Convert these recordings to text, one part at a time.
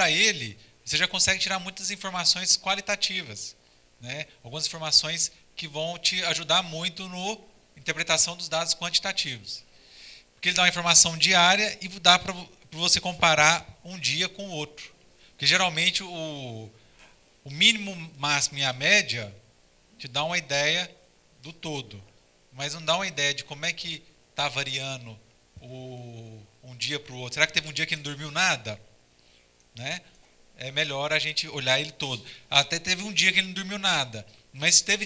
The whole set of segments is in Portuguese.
para ele, você já consegue tirar muitas informações qualitativas, né? Algumas informações que vão te ajudar muito na interpretação dos dados quantitativos. Porque ele dá uma informação diária e dá para você comparar um dia com o outro. Porque geralmente o mínimo, máximo e a média te dá uma ideia do todo, mas não dá uma ideia de como é que está variando um dia para o outro. Será que teve um dia que não dormiu nada? Né? É melhor a gente olhar ele todo. Até teve um dia que ele não dormiu nada, mas teve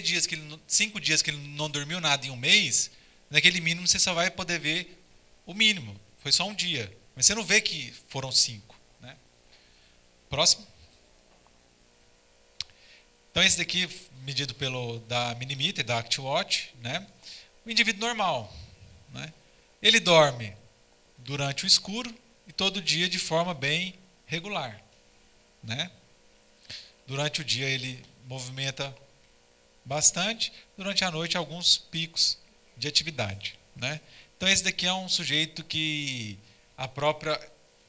5 dias que ele não dormiu nada em um mês, naquele mínimo você só vai poder ver o mínimo. Foi só um dia, mas você não vê que foram 5. Né? Próximo. Então esse daqui, medido da Minimeter, da ActWatch, né? O indivíduo normal, né? Ele dorme durante o escuro e todo dia de forma bem regular, né? Durante o dia ele movimenta bastante, durante a noite alguns picos de atividade, né? Então esse daqui é um sujeito que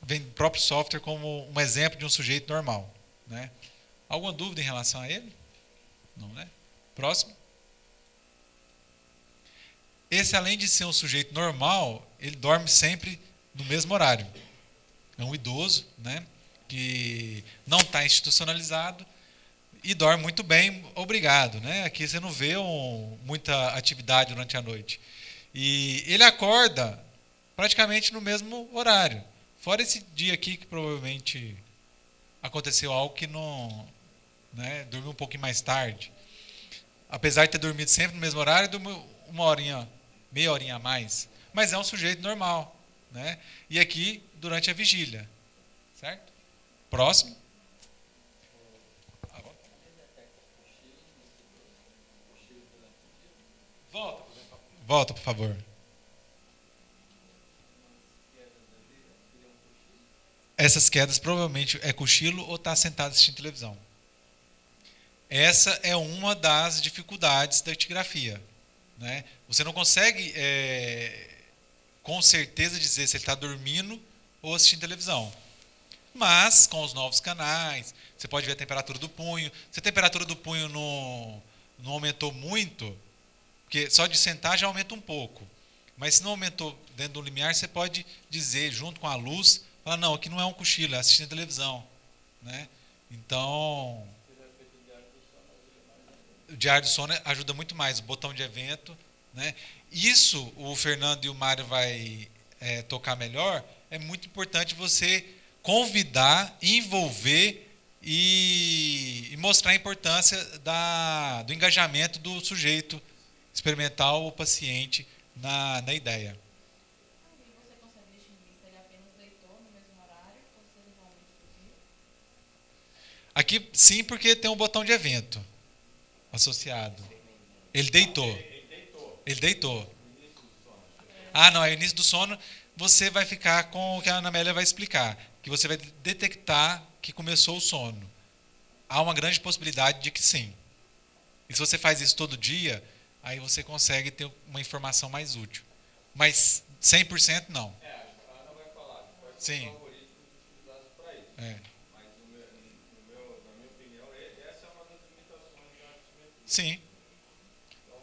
vem do próprio software como um exemplo de um sujeito normal, né? Alguma dúvida em relação a ele? Não, né? Próximo. Esse, além de ser um sujeito normal, ele dorme sempre no mesmo horário. É um idoso, né? Que não está institucionalizado e dorme muito bem, obrigado, né? Aqui você não vê muita atividade durante a noite. E ele acorda praticamente no mesmo horário. Fora esse dia aqui que provavelmente aconteceu algo que não, né, dormiu um pouquinho mais tarde. Apesar de ter dormido sempre no mesmo horário, dormiu uma horinha, meia horinha a mais. Mas é um sujeito normal, né? E aqui durante a vigília, certo? Próximo. Volta, por favor. Essas quedas provavelmente é cochilo ou está sentado assistindo televisão. Essa é uma das dificuldades da etigrafia, né? Você não consegue com certeza dizer se ele está dormindo ou assistindo televisão. Mas com os novos canais, você pode ver a temperatura do punho. Se a temperatura do punho não aumentou muito, porque só de sentar já aumenta um pouco. Mas se não aumentou dentro do limiar, você pode dizer, junto com a luz, falar, não, aqui não é um cochilo, é assistindo televisão. Né? Então, o diário do sono ajuda muito mais, o botão de evento. Né? Isso o Fernando e o Mário vai tocar melhor. É muito importante você convidar, envolver e mostrar a importância do engajamento do sujeito experimental ou paciente na ideia. E você consegue distinguir se ele apenas deitou no mesmo horário ou se ele realmente dormiu? Aqui sim, porque tem um botão de evento associado. Ele deitou. Ele deitou. Ah, não, é o início do sono. Você vai ficar com o que a Ana Amélia vai explicar, que você vai detectar que começou o sono. Há uma grande possibilidade de que sim. E se você faz isso todo dia, aí você consegue ter uma informação mais útil. Mas 100% não. A Ana vai falar, pode ser Sim. um algoritmo utilizado para isso. É. Mas, na minha opinião, essa é uma das limitações da artimetria. Sim. Então,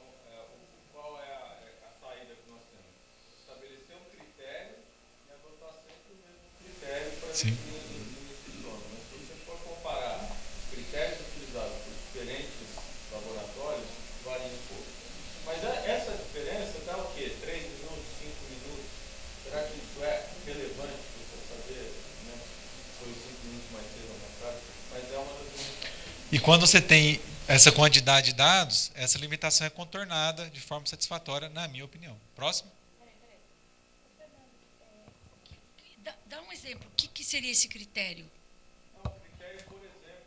qual é a saída que nós temos? Estabelecer um critério e adotar sempre o mesmo critério para Sim. definir o limite de sono. Mas se você for comparar os critérios utilizados por diferentes laboratórios, varia um pouco. Mas essa diferença dá o quê? 3 minutos, 5 minutos? Será que isso é relevante para você saber, né? Foi 5 minutos mais cedo ou mais tarde? Mas é uma das limitações. E quando você tem essa quantidade de dados, essa limitação é contornada de forma satisfatória, na minha opinião. Próximo. Dá um exemplo. O que seria esse critério? Não, o critério, por exemplo,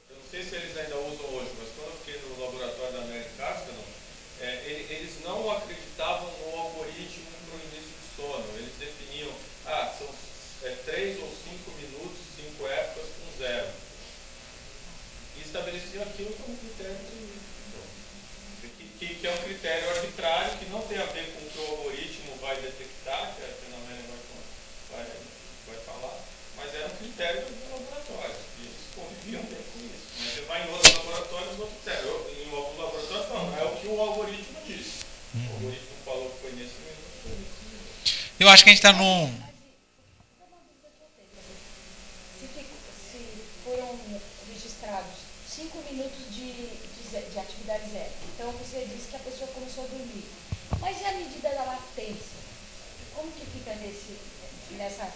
eu não sei se eles ainda usam hoje, mas quando eu fiquei no laboratório da American Castellan, eles não acreditavam no algoritmo para o início do sono. Eles definiam, são 3 ou 5 minutos, 5 épocas com 0. E estabeleciam aquilo como critério de início do sono. Que é um critério arbitrário, que não tem a ver com o que o algoritmo vai detectar, que a Ana Amélia vai falar, mas é critério do laboratório. E eles conviviam bem com isso. Mas você vai em outros laboratórios, outro critério. Em alguns laboratórios, não, é o que o algoritmo disse. O algoritmo falou que foi nesse minuto, foi nesse minuto. Eu acho que a gente está num. Se foram registrados 5 minutos de atividade zero, então você disse que a pessoa começou a dormir. Mas e a medida da latência? Como que fica nessa...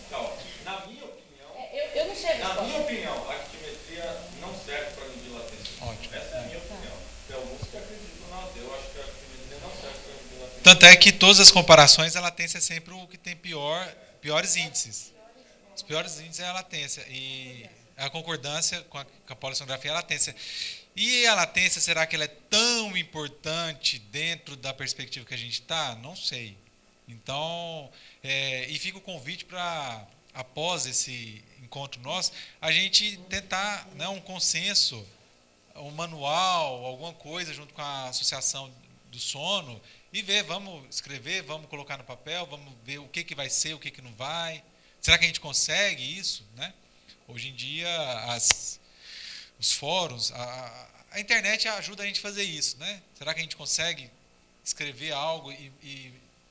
Então, na minha opinião, Eu não sei a na resposta. minha opinião, a actimetria não serve para medir latência. Ótimo. Essa é a minha opinião. Tem alguns que acreditam, não, eu acho que a actimetria não serve para medir latência. Tanto é que todas as comparações, a latência é sempre o que tem piores índices. Os piores índices é a latência. E a concordância com a polissonografia é a latência. E a latência, será que ela é tão importante dentro da perspectiva que a gente está? Não sei. Então, e fica o convite para, após esse encontro nosso, a gente tentar, né, um consenso, um manual, alguma coisa junto com a Associação do Sono e ver, vamos escrever, vamos colocar no papel, vamos ver o que vai ser, o que não vai. Será que a gente consegue isso, né? Hoje em dia, os fóruns, a internet ajuda a gente a fazer isso, né? Será que a gente consegue escrever algo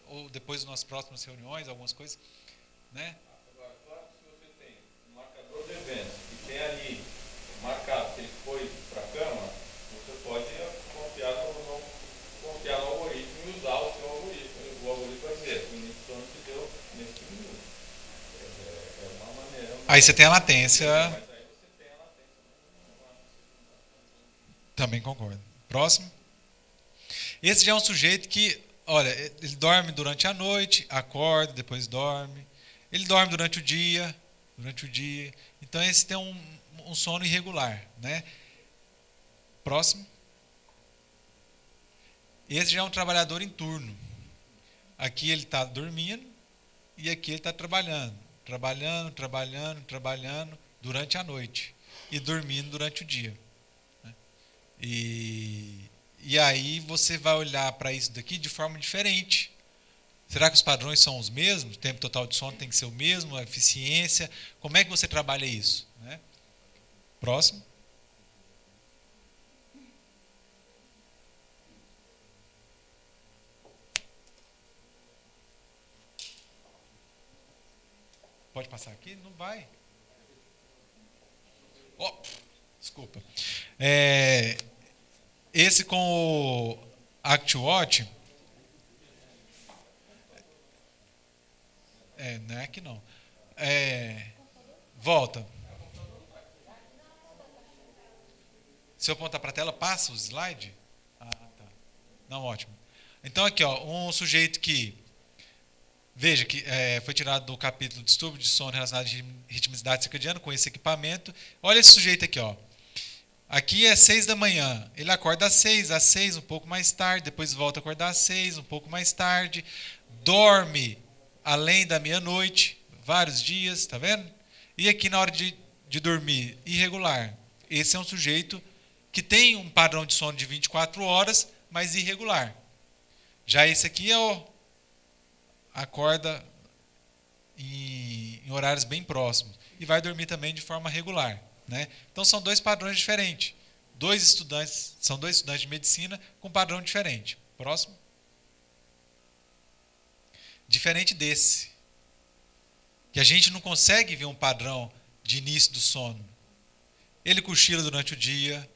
ou depois das nossas próximas reuniões, algumas coisas, né? Agora, claro que se você tem um marcador de eventos e tem ali marcado que ele foi para a cama, você pode confiar no algoritmo e usar o seu algoritmo. O algoritmo vai dizer, o início do sono que deu nesse minuto. É uma maneira. Aí você tem a latência. Mas aí você tem a latência. Também concordo. Próximo. Esse já é um sujeito que, olha, ele dorme durante a noite, acorda, depois dorme. Ele dorme durante o dia. Então esse tem um sono irregular, né? Próximo. Esse já é um trabalhador em turno. Aqui ele está dormindo e aqui ele está trabalhando durante a noite e dormindo durante o dia. E aí você vai olhar para isso daqui de forma diferente. Será que os padrões são os mesmos? O tempo total de sono tem que ser o mesmo? A eficiência? Como é que você trabalha isso, né? Próximo. Pode passar aqui? Não vai. Oh, desculpa. Esse com o ActWatch. Não é aqui não. Volta. Se eu apontar para a tela, passa o slide? Ah, tá. Não, ótimo. Então aqui, ó, um sujeito que, veja que foi tirado do capítulo distúrbio de sono relacionado à ritmicidade circadiana com esse equipamento. Olha esse sujeito aqui, ó. Aqui é 6 da manhã. Ele acorda às 6, um pouco mais tarde, depois volta a acordar às 6, um pouco mais tarde. Dorme além da meia-noite, vários dias, tá vendo? E aqui na hora de dormir, irregular. Esse é um sujeito que tem um padrão de sono de 24 horas, mas irregular. Já esse aqui acorda em horários bem próximos e vai dormir também de forma regular, né? Então são dois padrões diferentes. São dois estudantes de medicina com padrão diferente. Próximo. Diferente desse, que a gente não consegue ver um padrão de início do sono. Ele cochila durante o dia,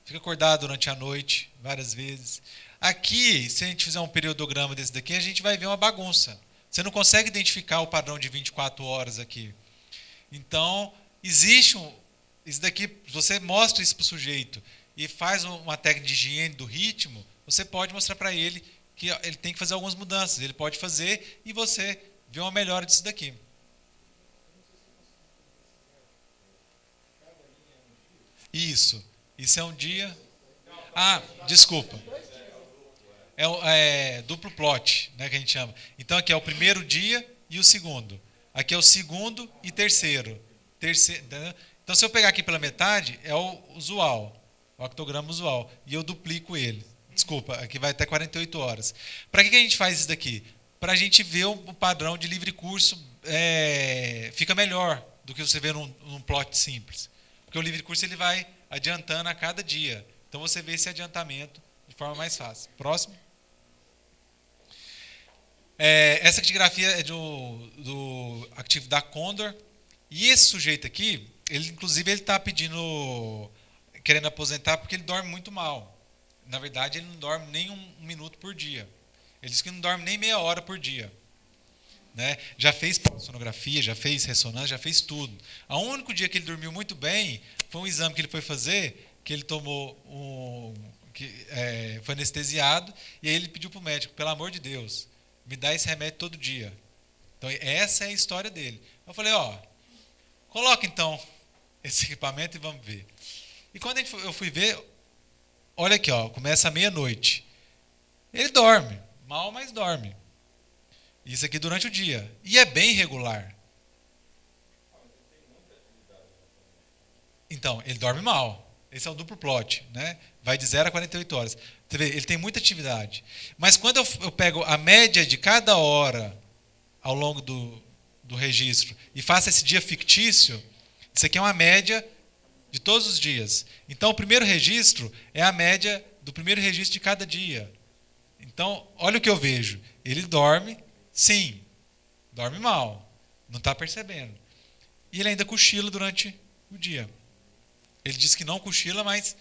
fica acordado durante a noite, várias vezes. Aqui, se a gente fizer um periodograma desse daqui, a gente vai ver uma bagunça. Você não consegue identificar o padrão de 24 horas aqui. Então, existe isso daqui, você mostra isso para o sujeito e faz uma técnica de higiene do ritmo, você pode mostrar para ele que ele tem que fazer algumas mudanças. Ele pode fazer e você vê uma melhora disso daqui. Isso é um dia. Ah, desculpa. É duplo plot, né, que a gente chama. Então aqui é o primeiro dia e o segundo. Aqui é o segundo e terceiro. Então se eu pegar aqui pela metade, é o usual, o octograma usual. E eu duplico ele. Desculpa, aqui vai até 48 horas. Para que a gente faz isso daqui? para a gente ver o padrão de livre curso fica melhor do que você vê num plot simples. Porque o livre curso ele vai adiantando a cada dia. Então você vê esse adiantamento de forma mais fácil. Próximo. Essa actigrafia é do activo da Condor. E esse sujeito aqui, inclusive ele está querendo aposentar porque ele dorme muito mal. Na verdade, ele não dorme nem um minuto por dia. Ele diz que não dorme nem meia hora por dia. Né? Já fez sonografia, já fez ressonância, já fez tudo. O único dia que ele dormiu muito bem foi um exame que ele foi fazer, que ele tomou foi anestesiado, e aí ele pediu para o médico, pelo amor de Deus, me dá esse remédio todo dia. Então, essa é a história dele. Eu falei, coloca então esse equipamento e vamos ver. E quando eu fui ver, olha aqui, começa à meia-noite. Ele dorme, mal, mas dorme. Isso aqui durante o dia. E é bem regular. Então, ele dorme mal. Esse é o duplo plot, né? Vai de 0 a 48 horas. Você vê, ele tem muita atividade. Mas quando eu pego a média de cada hora ao longo do registro e faço esse dia fictício, isso aqui é uma média de todos os dias. Então, o primeiro registro é a média do primeiro registro de cada dia. Então, olha o que eu vejo. Ele dorme, sim, dorme mal, não está percebendo. E ele ainda cochila durante o dia. Ele diz que não cochila, mas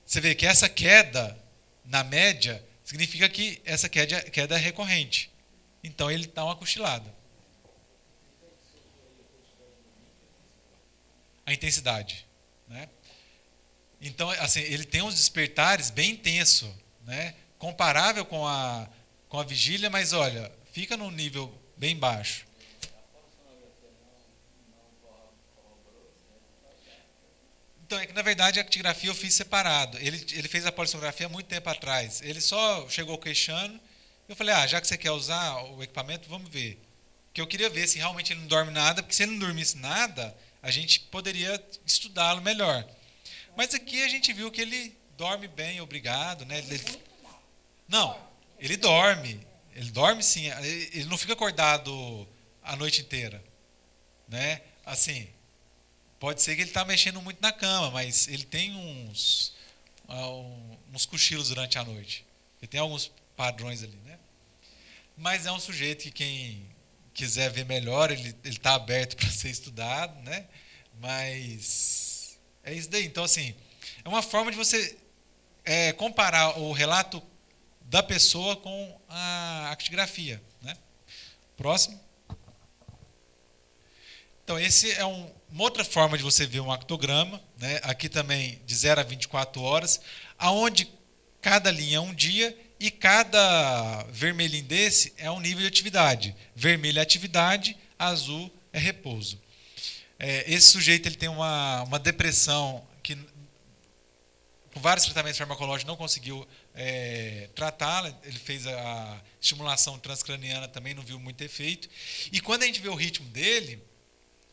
você vê que essa queda, na média, significa que essa queda é recorrente. Então, ele dá uma cochilada. A intensidade. Né? Então, assim, ele tem uns despertares bem intensos, né? Comparável com a vigília, mas olha, fica num nível bem baixo. Então, é que na verdade a actigrafia eu fiz separado. Ele fez a polissonografia há muito tempo atrás. Ele só chegou queixando. Eu falei, já que você quer usar o equipamento, vamos ver. Porque eu queria ver se realmente ele não dorme nada, porque se ele não dormisse nada, a gente poderia estudá-lo melhor. Mas aqui a gente viu que ele dorme bem, obrigado, né? Não, ele dorme. Ele dorme sim. Ele não fica acordado a noite inteira. Né? Assim, pode ser que ele está mexendo muito na cama, mas ele tem uns cochilos durante a noite. Ele tem alguns padrões ali. Né? Mas é um sujeito que quem quiser ver melhor, ele está aberto para ser estudado. Né? Mas é isso daí. Então, assim, é uma forma de você comparar o relato da pessoa com a actigrafia. Né? Próximo. Então, esse é uma outra forma de você ver um actograma. Né? Aqui também de 0 a 24 horas, aonde cada linha é um dia e cada vermelhinho desse é um nível de atividade. Vermelho é atividade, azul é repouso. Esse sujeito ele tem uma depressão que, com vários tratamentos farmacológicos, não conseguiu tratá-la. Ele fez a estimulação transcraniana, também não viu muito efeito. E quando a gente vê o ritmo dele,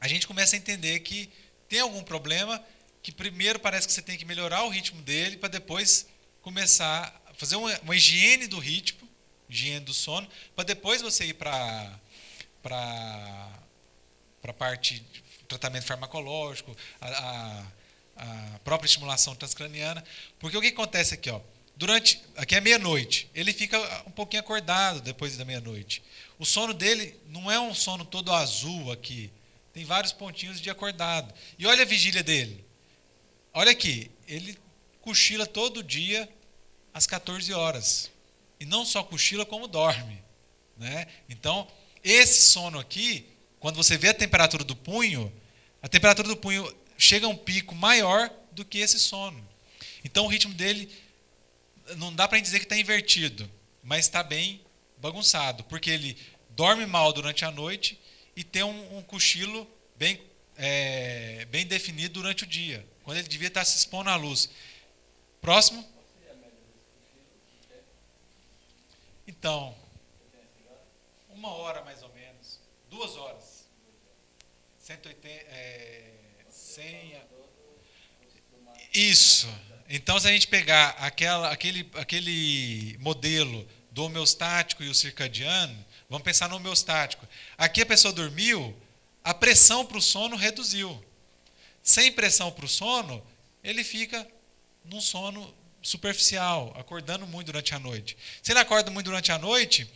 a gente começa a entender que tem algum problema, que primeiro parece que você tem que melhorar o ritmo dele para depois começar a fazer uma higiene do ritmo, higiene do sono, para depois você ir para a parte de tratamento farmacológico, a própria estimulação transcraniana. Porque o que acontece aqui? Aqui é meia-noite, ele fica um pouquinho acordado depois da meia-noite. O sono dele não é um sono todo azul aqui, tem vários pontinhos de acordado. E olha a vigília dele. Olha aqui, ele cochila todo dia às 14 horas. E não só cochila, como dorme. Né? Então, esse sono aqui, quando você vê a temperatura do punho chega a um pico maior do que esse sono. Então, o ritmo dele, não dá para dizer que está invertido, mas está bem bagunçado, porque ele dorme mal durante a noite e tem um cochilo bem definido durante o dia, quando ele devia estar se expondo à luz. Próximo. Então, 1 hora mais ou menos, 2 horas. 180, 100. Isso. Então, se a gente pegar aquele modelo do homeostático e o circadiano, vamos pensar no homeostático. Aqui a pessoa dormiu, a pressão para o sono reduziu. Sem pressão para o sono, ele fica num sono superficial, acordando muito durante a noite. Se ele acorda muito durante a noite,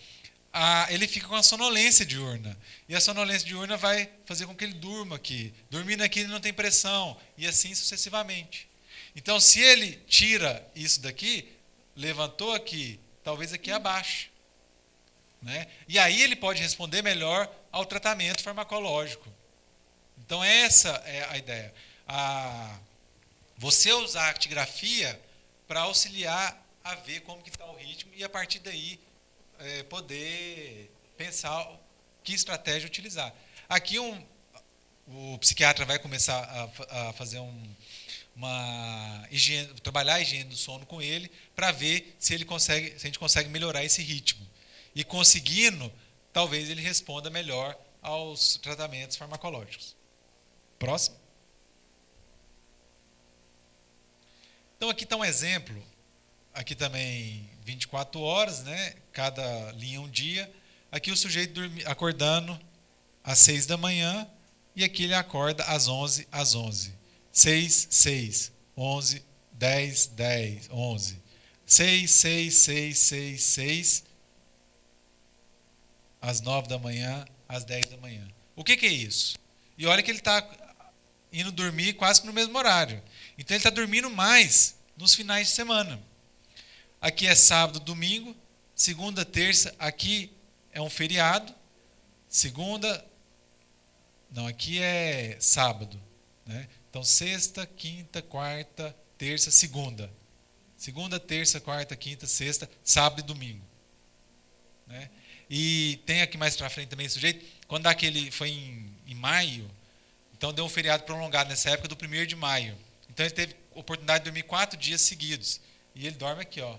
ele fica com a sonolência diurna. E a sonolência diurna vai fazer com que ele durma aqui. Dormindo aqui, ele não tem pressão. E assim sucessivamente. Então, se ele tira isso daqui, levantou aqui, talvez aqui abaixe. Né? E aí ele pode responder melhor ao tratamento farmacológico. Então, essa é a ideia. Você usar a actigrafia para auxiliar a ver como que está o ritmo e, a partir daí, poder pensar que estratégia utilizar. Aqui o psiquiatra vai começar a fazer trabalhar a higiene do sono com ele para ver se a gente consegue melhorar esse ritmo. E conseguindo, talvez ele responda melhor aos tratamentos farmacológicos. Próximo. Então aqui está um exemplo. Aqui também 24 horas, né? Cada linha um dia. Aqui o sujeito acordando às 6 da manhã e aqui ele acorda às 11, às 11. 6, 6, 11, 10, 10, 11. 6, 6, 6, 6, 6, às 9 da manhã, às 10 da manhã. O que é isso? E olha que ele está indo dormir quase que no mesmo horário. Então ele está dormindo mais nos finais de semana. Aqui é sábado, domingo, segunda, terça, aqui é um feriado, aqui é sábado, né? Então sexta, quinta, quarta, terça, segunda. Segunda, terça, quarta, quinta, sexta, sábado e domingo. Né? E tem aqui mais para frente também esse sujeito, quando foi em maio, então deu um feriado prolongado nessa época do 1º de maio. Então ele teve oportunidade de dormir 4 dias seguidos. E ele dorme aqui, ó.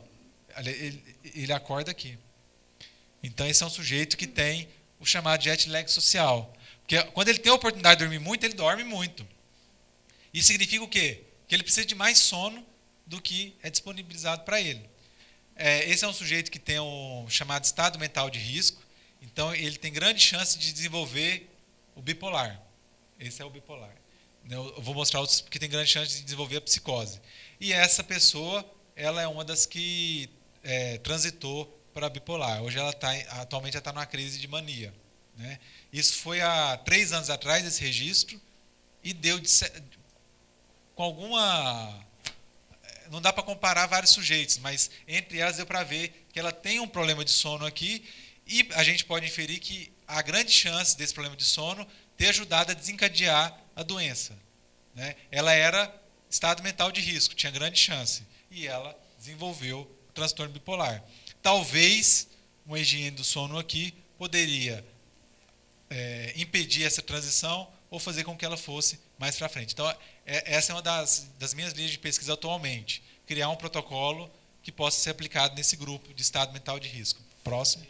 Ele acorda aqui. Então esse é um sujeito que tem o chamado jet lag social. Porque quando ele tem a oportunidade de dormir muito, ele dorme muito. Isso significa o quê? Que ele precisa de mais sono do que é disponibilizado para ele. Esse é um sujeito que tem um chamado estado mental de risco. Então ele tem grande chance de desenvolver o bipolar. Esse é o bipolar. Eu vou mostrar outros que tem grande chance de desenvolver a psicose. E essa pessoa, ela é uma das que transitou para a bipolar. Hoje atualmente ela está numa crise de mania. Né? Isso foi há 3 anos atrás, esse registro, e deu com alguma... Não dá para comparar vários sujeitos, mas entre elas deu para ver que ela tem um problema de sono aqui, e a gente pode inferir que há grande chance desse problema de sono ter ajudado a desencadear a doença. Né? Ela era estado mental de risco, tinha grande chance, e ela desenvolveu o transtorno bipolar. Talvez uma higiene do sono aqui poderia impedir essa transição ou fazer com que ela fosse mais para frente. Então, essa é uma das minhas linhas de pesquisa atualmente. Criar um protocolo que possa ser aplicado nesse grupo de estado mental de risco. Próximo.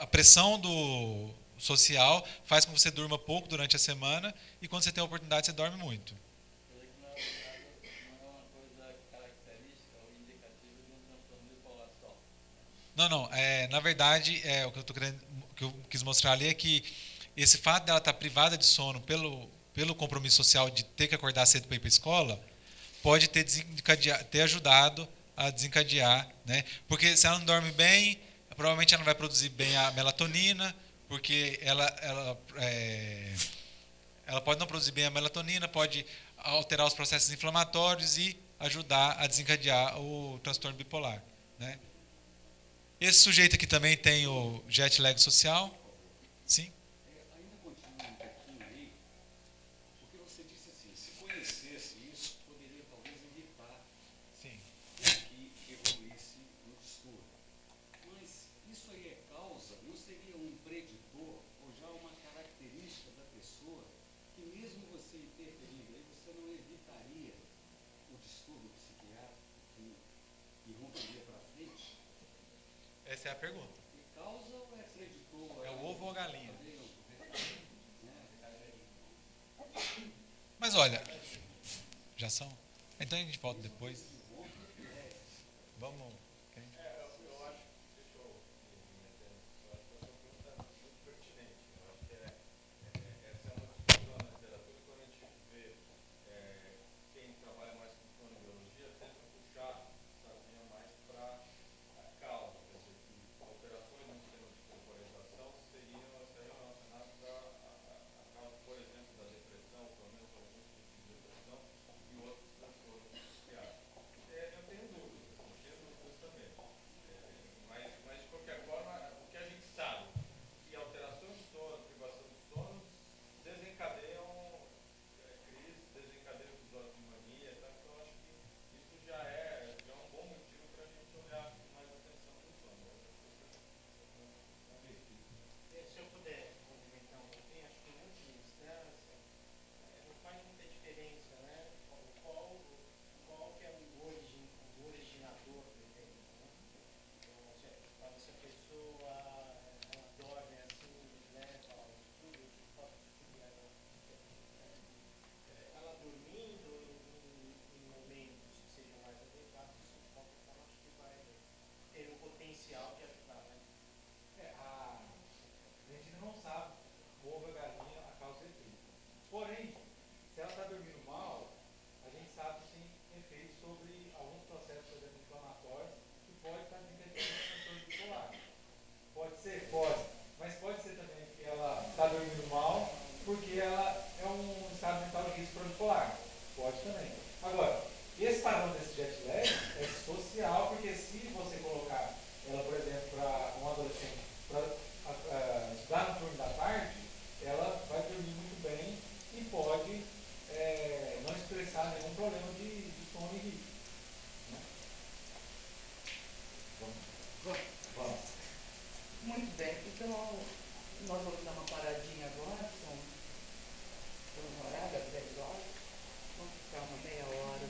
A pressão social faz com que você durma pouco durante a semana e quando você tem a oportunidade você dorme muito. Não é uma coisa característica ou indicativa de um transtorno bipolar só. Não. Na verdade, o que eu quis mostrar ali é que esse fato dela estar privada de sono pelo compromisso social de ter que acordar cedo para ir para a escola pode ter ajudado a desencadear, né? Porque se ela não dorme bem, provavelmente ela não vai produzir bem a melatonina, porque ela pode não produzir bem a melatonina, pode alterar os processos inflamatórios e ajudar a desencadear o transtorno bipolar. Né? Esse sujeito aqui também tem o jet lag social. Sim? Ainda continua um pouquinho aí, porque você disse assim, se conhecesse isso, poderia talvez evitar Sim. que evoluísse no distúrbio. Mas isso aí é causa, não seria um preditor ou já uma característica da pessoa que pergunta. E causa ou é preditor? É o ovo ou a galinha? Né? Mas olha, já são? Então a gente volta depois. Vamos. quem? Eu acho, deixa eu me meter nisso, eu acho que essa pergunta é muito pertinente. Eu acho que essa é uma discussão na literatura quando a gente vê quem trabalha mais com fonobiologia tenta puxar a sardinha mais para a causa, quer dizer, que alterações no sistema de corporização estariam relacionadas à causa, por exemplo, da depressão, pelo menos alguns tipos de depressão e outros transtornos associados. Eu tenho dúvidas também. Mas de qualquer forma, o que a gente sabe que alterações de sono, privação de sono, desencadeiam crises, desencadeiam episódios de mania, tá? Então acho que isso já é um bom motivo para a gente olhar com mais atenção no sono. Se eu puder complementar um pouquinho, acho que em última instância não faz muita diferença, né? Qual que é o originador do evento, né? Então, se a pessoa ela dorme assim, leva ao estudo, pode ser ela dormindo em momentos que sejam mais adequados, isso de qualquer forma acho que vai ter um potencial de ajudar, né? A gente ainda não sabe o ovo e a galinha a causa é efeito. Porém, se ela está dormindo mal, a gente sabe que tem efeito sobre alguns processos, por exemplo, inflamatórios, que pode estar desencadeando um transtorno bipolar. Pode ser? Pode. Mas pode ser também que ela está dormindo mal porque ela é um estado mental de risco para bipolar. Pode também. Agora, esse padrão desse jet lag é social, porque se você colocar ela, por exemplo, para um adolescente para estudar no turno da tarde, ela vai dormir muito bem e pode não expressar nenhum problema de sono e risco. Né? Vamos. Muito bem, então nós vamos dar uma paradinha agora, são 1 hora, 10 horas, vamos ficar uma meia hora.